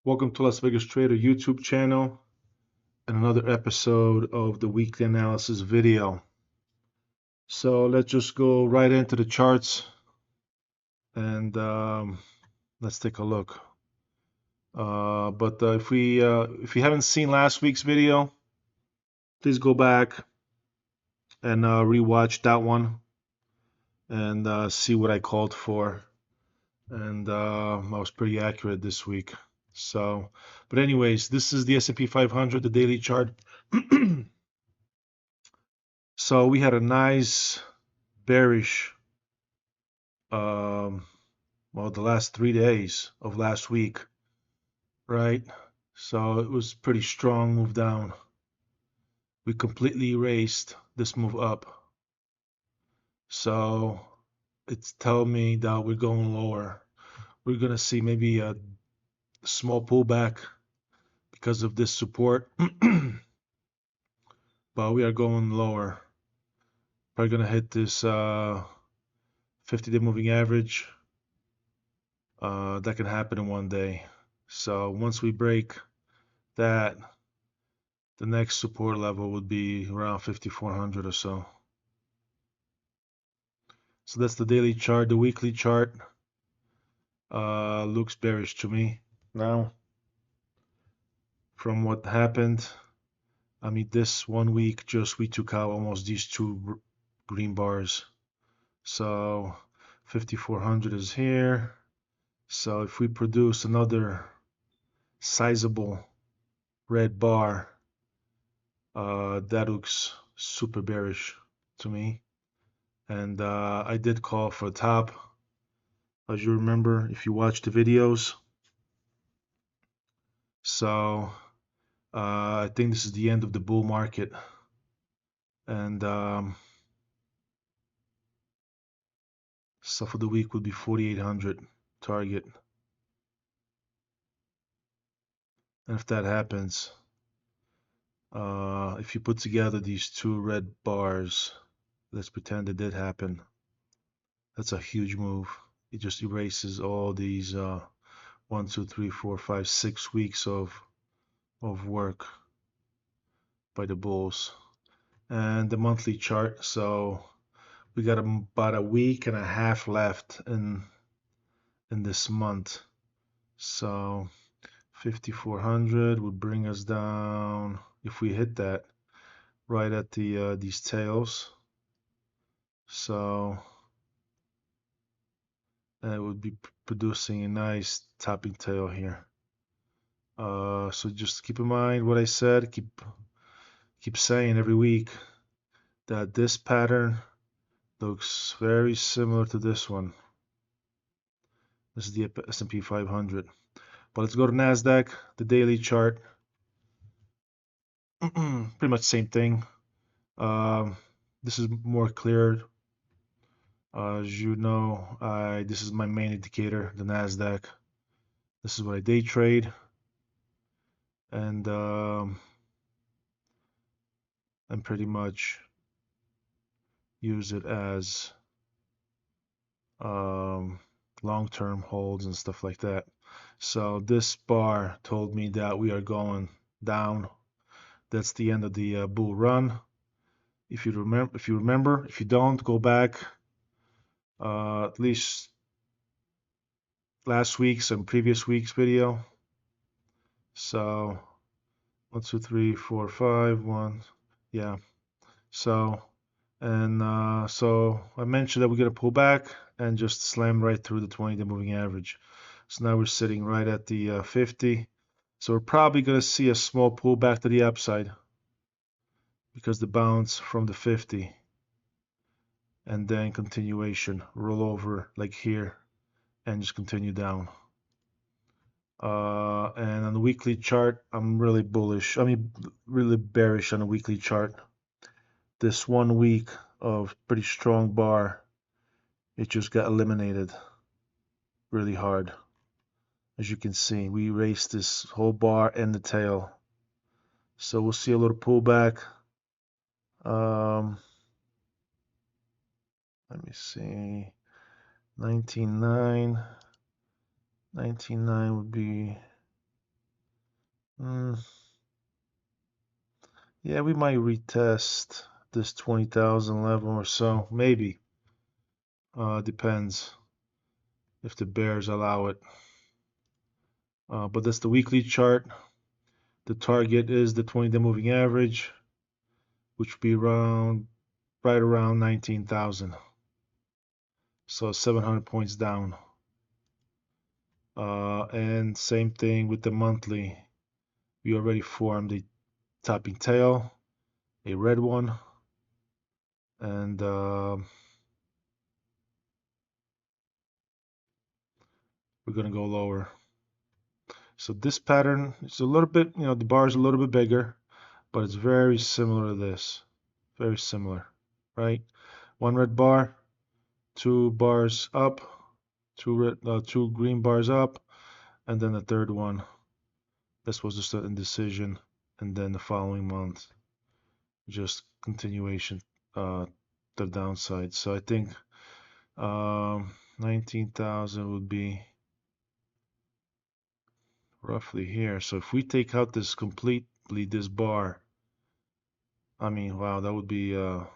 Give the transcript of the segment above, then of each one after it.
Welcome to Las Vegas Trader YouTube channel and another episode of the weekly analysis video. So let's just go right into the charts and let's take a look. But if you haven't seen last week's video, please go back and rewatch that one and see what I called for. And I was pretty accurate this week. So, but anyways, this is the S&P 500, the daily chart. So we had a nice bearish, well, the last 3 days of last week, right? So it was pretty strong move down. We completely erased this move up. So it's telling me that we're going lower. We're going to see maybe a small pullback because of this support, but we are going lower. Probably going to hit this 50-day moving average. That can happen in one day. So once we break that, the next support level would be around 5,400 or so. So that's the daily chart. The weekly chart looks bearish to me now from what happened. I mean, this 1 week just we took out almost these two green bars. So 5,400 is here. So if we produce another sizable red bar, that looks super bearish to me. And I did call for a top, as you remember if you watch the videos. So I think this is the end of the bull market. And so for the week would be 4,800 target. And if that happens, if you put together these two red bars, let's pretend it did happen. That's a huge move. It just erases all these 1, 2, 3, 4, 5, 6 weeks of work by the bulls. And the monthly chart. So we got about a week and a half left in this month. So 5,400 would bring us down, if we hit that, right at the these tails. So it would be producing a nice topping tail here. So just keep in mind what I said. Keep saying every week that this pattern looks very similar to this one. This is the S&P 500. But let's go to NASDAQ, the daily chart. Pretty much same thing. This is more clear. As you know, this is my main indicator, the NASDAQ. This is what I day trade. And pretty much use it as long-term holds and stuff like that. So this bar told me that we are going down. That's the end of the bull run. If you remember, if you don't, go back. At least last week's and previous week's video. So 1, 2, 3, 4, 5, 1, yeah. So so I mentioned that we're gonna pull back and just slam right through the 20-day moving average. So now we're sitting right at the 50. So we're probably gonna see a small pullback to the upside because the bounce from the 50 and then continuation, roll over like here and just continue down. And on the weekly chart, I'm really bullish. I mean, really bearish on the weekly chart. This 1 week of pretty strong bar, it just got eliminated really hard. As you can see, we erased this whole bar and the tail. So we'll see a little pullback. Let me see. 19.9. 19.9 would be Yeah, we might retest this 20,000 level or so, maybe. Depends if the bears allow it. But that's the weekly chart. The target is the 20-day moving average, which would be right around 19,000. So 700 points down. And same thing with the monthly. We already formed a topping tail, a red one, and we're going to go lower. So this pattern is a little bit, the bar is a little bit bigger, but it's very similar to this. Very similar, right? One red bar, two bars up, two green bars up, and then the third one. This was just an indecision, and then the following month, just continuation to the downside. So I think 19,000 would be roughly here. So if we take out this completely, this bar, I mean, wow, that would be a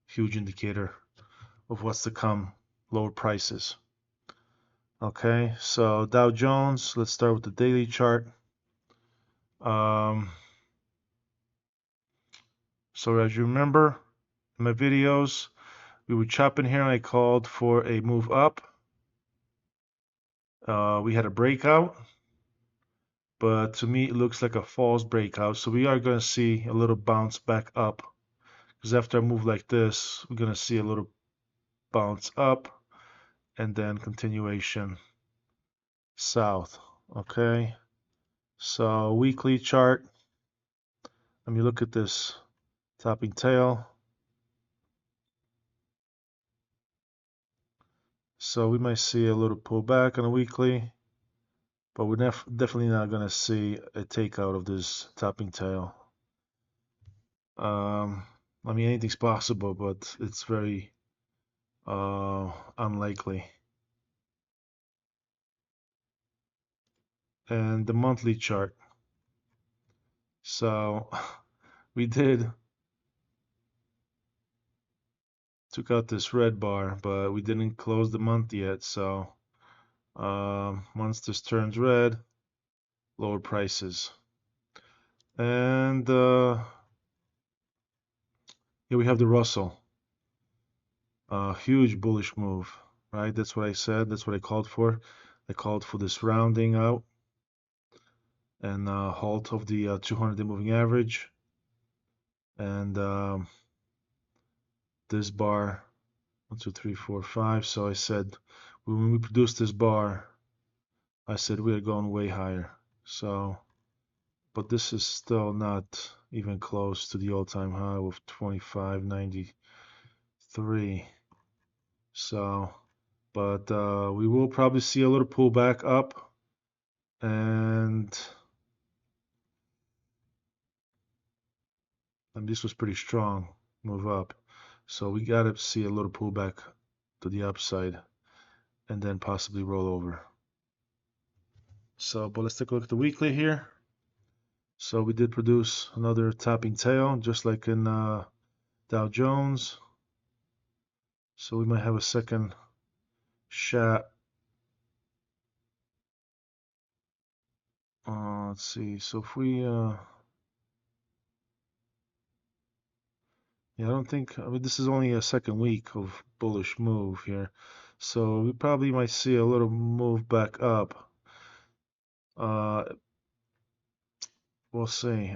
huge indicator of what's to come, lower prices. Okay, so Dow Jones, let's start with the daily chart. So as you remember in my videos, we were chopping here and I called for a move up. We had a breakout, but to me it looks like a false breakout. So we are going to see a little bounce back up, because after a move like this, we're going to see a little bounce up and then continuation south. Okay, so weekly chart, let me look at this topping tail. So we might see a little pullback on a weekly, but we're definitely not going to see a takeout of this topping tail. I mean, anything's possible, but it's very unlikely. And the monthly chart. So we took out this red bar, but we didn't close the month yet. So once this turns red, lower prices. And here we have the Russell. Huge bullish move, right? That's what I said. That's what I called for. I called for this rounding out and halt of the 200-day moving average. And this bar, 1, 2, 3, 4, 5. So I said, when we produced this bar, I said we are going way higher. So, but this is still not even close to the all-time high of 25.93. So, but we will probably see a little pullback up, and this was pretty strong move up. So we got to see a little pullback to the upside and then possibly roll over. So, but let's take a look at the weekly here. So we did produce another topping tail, just like in Dow Jones. So we might have a second shot. Let's see. So if we, yeah, I don't think, I mean, this is only a second week of bullish move here. So we probably might see a little move back up. We'll see.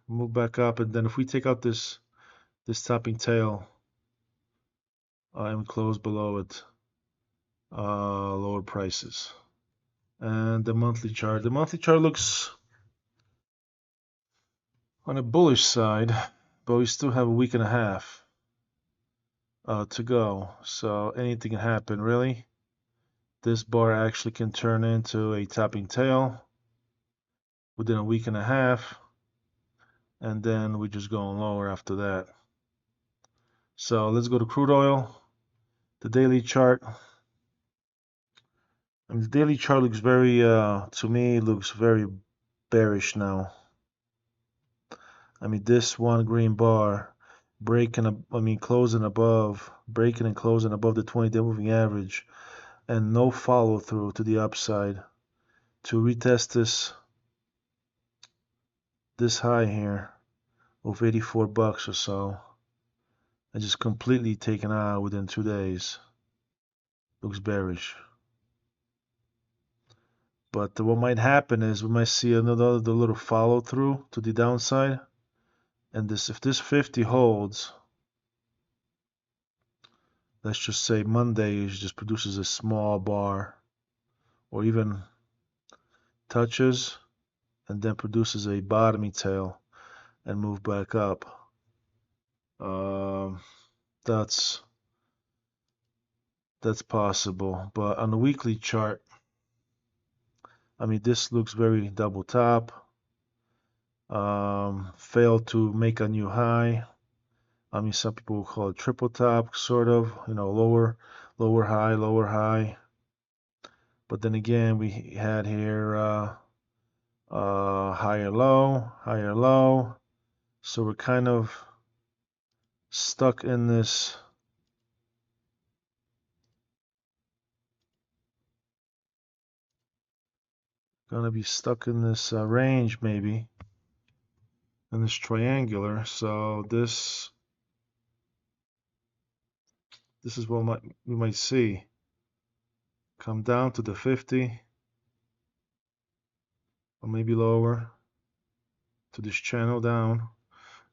Move back up, and then if we take out this topping tail and we close below it, lower prices. And the monthly chart. The monthly chart looks on a bullish side, but we still have a week and a half to go. So anything can happen, really. This bar actually can turn into a topping tail within a week and a half, and then we're just going lower after that. So let's go to crude oil. The daily chart. And the daily chart looks very, to me, looks very bearish now. I mean, this one green bar closing above, breaking and closing above the 20-day moving average, and no follow through to the upside to retest this high here of 84 bucks or so, and just completely taken out within 2 days. Looks bearish. But what might happen is we might see another little follow through to the downside, and if this 50 holds, let's just say Monday just produces a small bar, or even touches and then produces a bottoming tail and move back up. That's possible. But on the weekly chart, I mean, this looks very double top. Failed to make a new high. I mean, some people will call it triple top, sort of, lower high. But then again, we had here higher low. So we're kind of stuck in this gonna be stuck in this range, maybe in this triangular. So this is what we might see come down to the 50, or maybe lower to this channel down,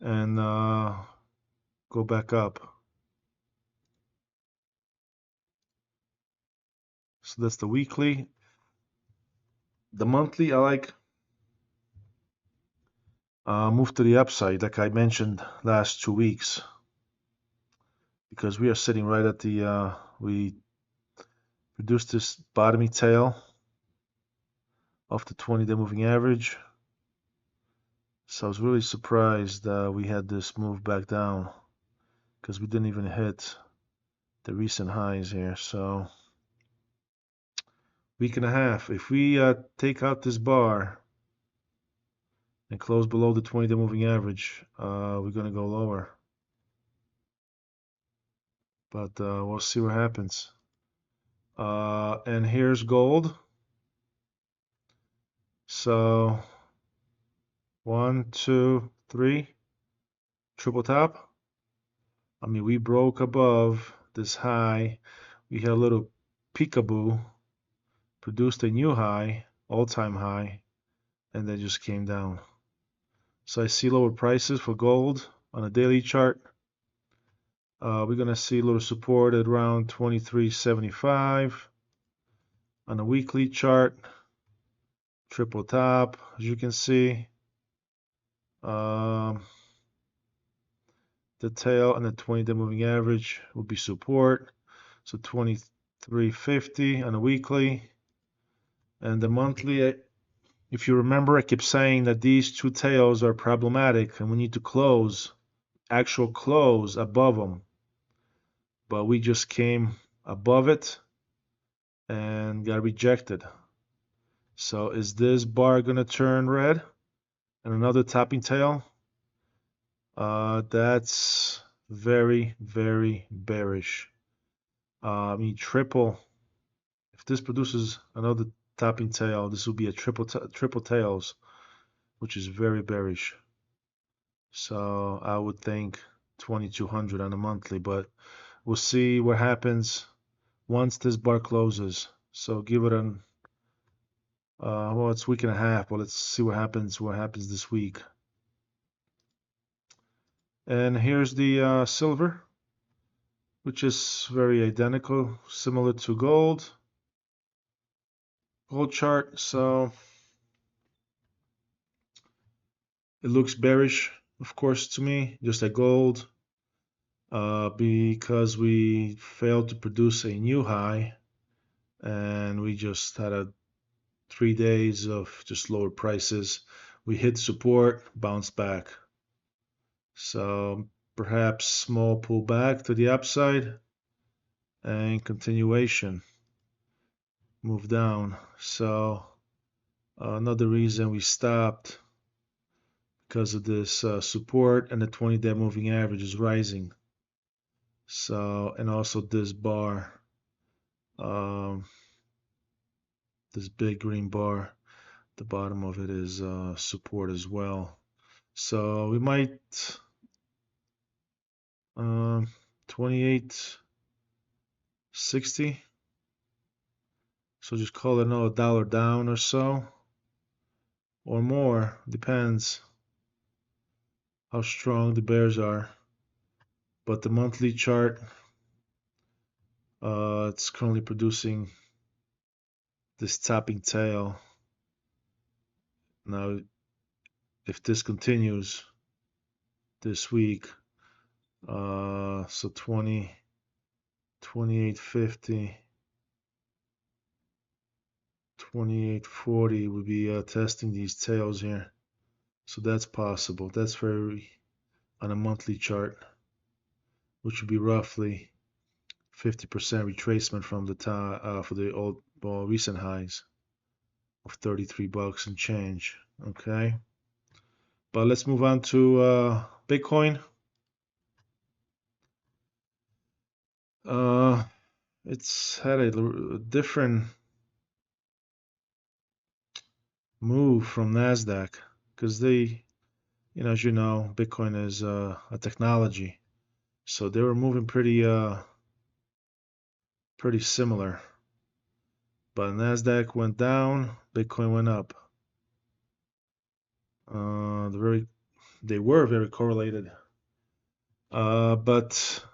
and go back up. So that's the weekly. The monthly, I like move to the upside, like I mentioned last 2 weeks, because we are sitting right at the we produced this bottoming tail off the 20-day moving average. So I was really surprised we had this move back down, because we didn't even hit the recent highs here. So week and a half, if we take out this bar and close below the 20-day moving average, we're going to go lower. But we'll see what happens. And here's gold. So 1, 2, 3, triple top. I mean, we broke above this high. We had a little peekaboo, produced a new high, all-time high, and then just came down. So I see lower prices for gold on a daily chart. We're going to see a little support at around 23.75 on a weekly chart. Triple top, as you can see. The tail and the 20-day moving average will be support. So 23.50 on a weekly. And the monthly, if you remember, I keep saying that these two tails are problematic and we need to close, actual close above them. But we just came above it and got rejected. So is this bar going to turn red and another topping tail? That's very, very bearish. I mean, triple. If this produces another topping tail, this will be a triple tails, which is very bearish. So I would think 2200 on a monthly, but we'll see what happens once this bar closes. So give it an well, it's a week and a half, but let's see what happens this week. And here's the silver, which is very identical, similar to gold chart. So it looks bearish, of course, to me, just like gold, because we failed to produce a new high, and we just had 3 days of just lower prices. We hit support, bounced back. So perhaps small pullback to the upside and continuation, move down. So Another reason we stopped because of this support, and the 20-day moving average is rising. So, and also this bar, um, this big green bar, the bottom of it is support as well. So we might 28.60. So just call it another dollar down or so, or more, depends how strong the bears are. But the monthly chart, it's currently producing this topping tail. Now, if this continues this week, so 28.50, 28.40 would be testing these tails here. So that's possible. That's very on a monthly chart, which would be roughly 50% retracement from the top for the old recent highs of 33 bucks and change. Okay, but let's move on to Bitcoin. It's had a different move from Nasdaq because they, as you know, Bitcoin is a technology, so they were moving pretty similar. But Nasdaq went down, Bitcoin went up. They were very correlated. But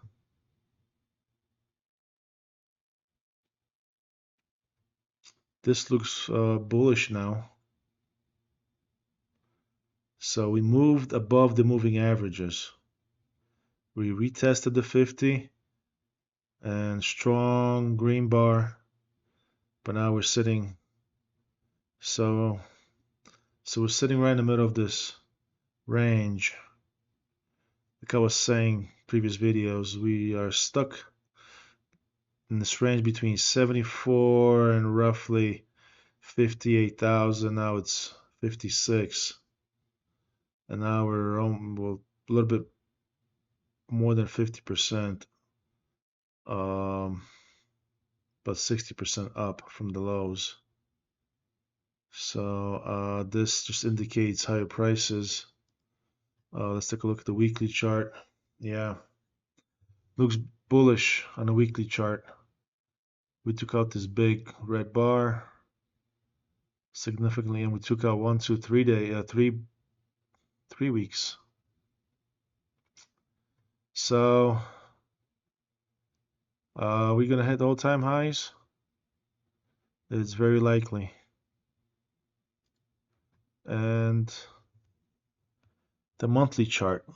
this looks bullish now. So we moved above the moving averages. We retested the 50 and strong green bar, but now we're sitting. So we're sitting right in the middle of this range. Like I was saying previous videos, we are stuck in this range between 74 and roughly 58,000. Now it's 56, and now we're a little bit more than 50%, but 60% up from the lows. So this just indicates higher prices. Let's take a look at the weekly chart. Yeah, looks bullish on the weekly chart. We took out this big red bar significantly, and we took out 1, 2, 3 day, 3 weeks. So we're gonna hit all-time highs. It's very likely, and the monthly chart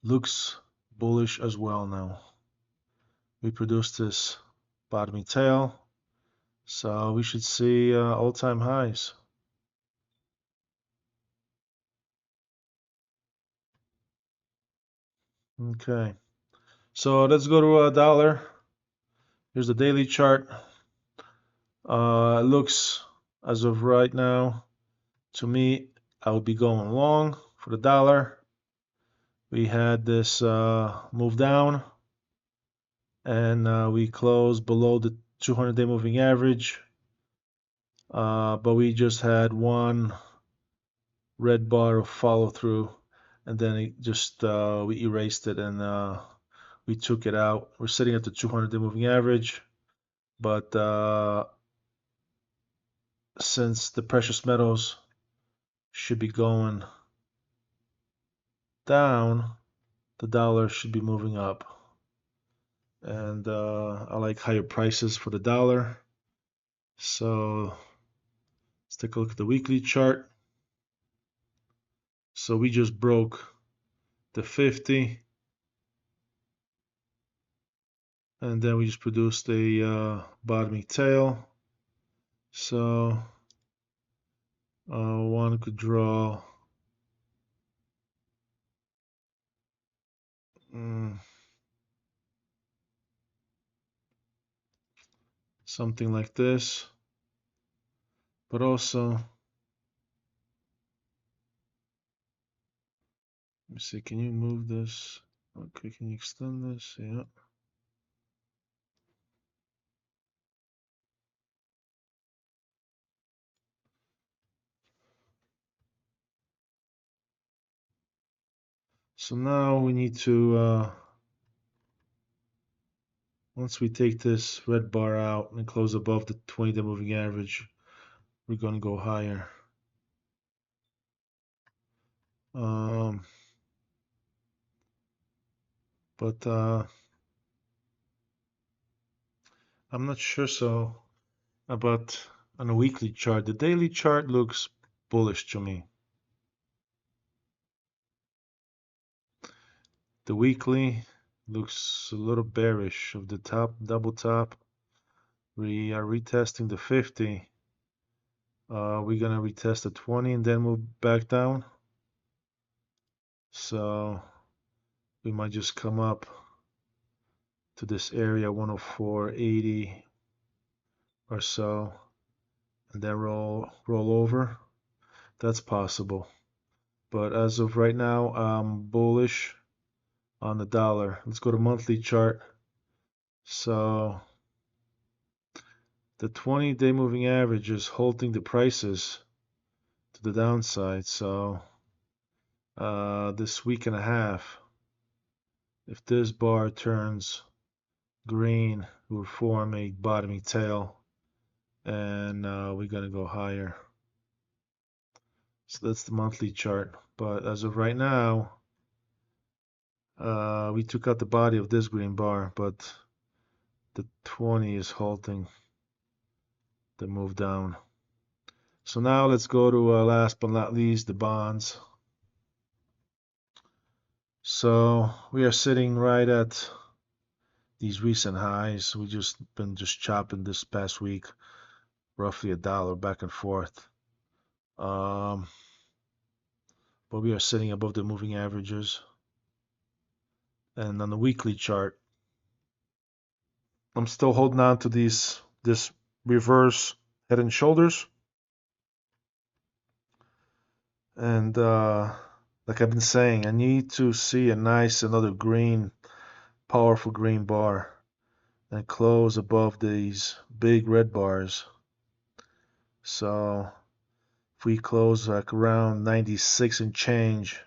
looks bullish as well now. We produced this bottoming tail, so we should see all-time highs. Okay, so let's go to a dollar. Here's the daily chart. It looks as of right now, to me, I would be going long for the dollar. We had this move down, and we closed below the 200-day moving average, but we just had one red bar of follow through, and then it just we erased it, and we took it out. We're sitting at the 200-day moving average, but since the precious metals should be going down, the dollar should be moving up. And I like higher prices for the dollar. So let's take a look at the weekly chart. So we just broke the 50, and then we just produced a bottoming tail. So one could draw something like this. But also, let me see, can you move this? Okay, can you extend this? Yeah. So now we need to, once we take this red bar out and close above the 20-day moving average, we're going to go higher. Um, but I'm not sure so about on a weekly chart. The daily chart looks bullish to me. The weekly looks a little bearish of the top, double top. We are retesting the 50. We're gonna retest the 20 and then move back down. So we might just come up to this area 104.80 or so and then roll over. That's possible. But as of right now, I'm bullish on the dollar. Let's go to monthly chart. So the 20-day moving average is holding the prices to the downside. So this week and a half, if this bar turns green, we'll form a bottoming tail, and we're gonna go higher. So that's the monthly chart. But as of right now, we took out the body of this green bar, but the 20 is halting the move down. So now let's go to last but not least, the bonds. So we are sitting right at these recent highs. We just been chopping this past week, roughly $1 back and forth. But we are sitting above the moving averages. And on the weekly chart, I'm still holding on to this reverse head and shoulders. And like I've been saying, I need to see a nice another green, powerful green bar and close above these big red bars. So if we close like around 96 and change,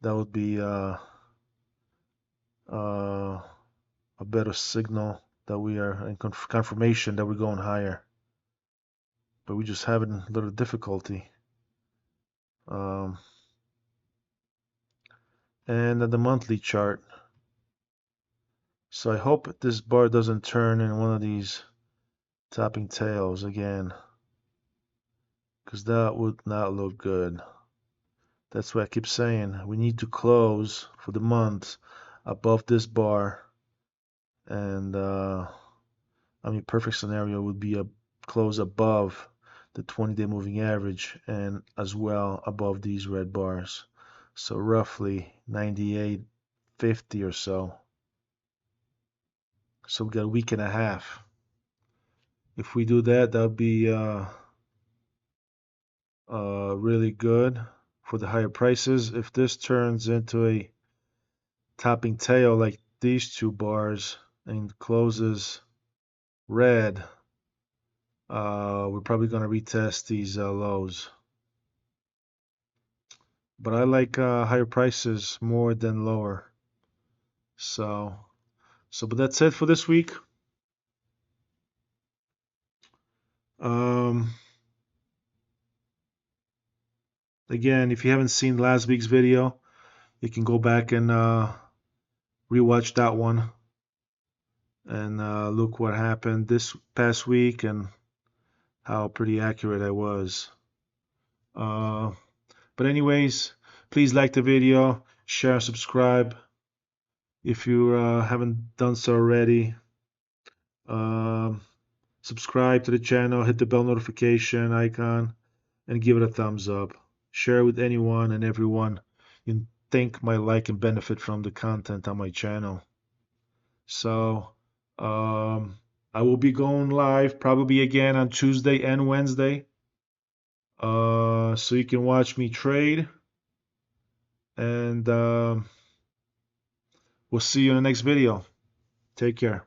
that would be a better signal that we are in confirmation that we're going higher. But we're just having a little difficulty. And at the monthly chart. So I hope this bar doesn't turn in one of these topping tails again, because that would not look good. That's why I keep saying we need to close for the month above this bar, and I mean perfect scenario would be a close above the 20-day moving average and as well above these red bars. So roughly 98.50 or so. So we got a week and a half. If we do that, that would be really good for the higher prices. If this turns into a topping tail like these two bars and closes red, we're probably going to retest these lows. But I like higher prices more than lower. So but that's it for this week. Again, if you haven't seen last week's video, you can go back and rewatch that one and look what happened this past week and how pretty accurate I was. But anyways, please like the video, share, subscribe if you haven't done so already. Subscribe to the channel, hit the bell notification icon, and give it a thumbs up. Share with anyone and everyone you think might like and benefit from the content on my channel. So, I will be going live probably again on Tuesday and Wednesday. So you can watch me trade. And we'll see you in the next video. Take care.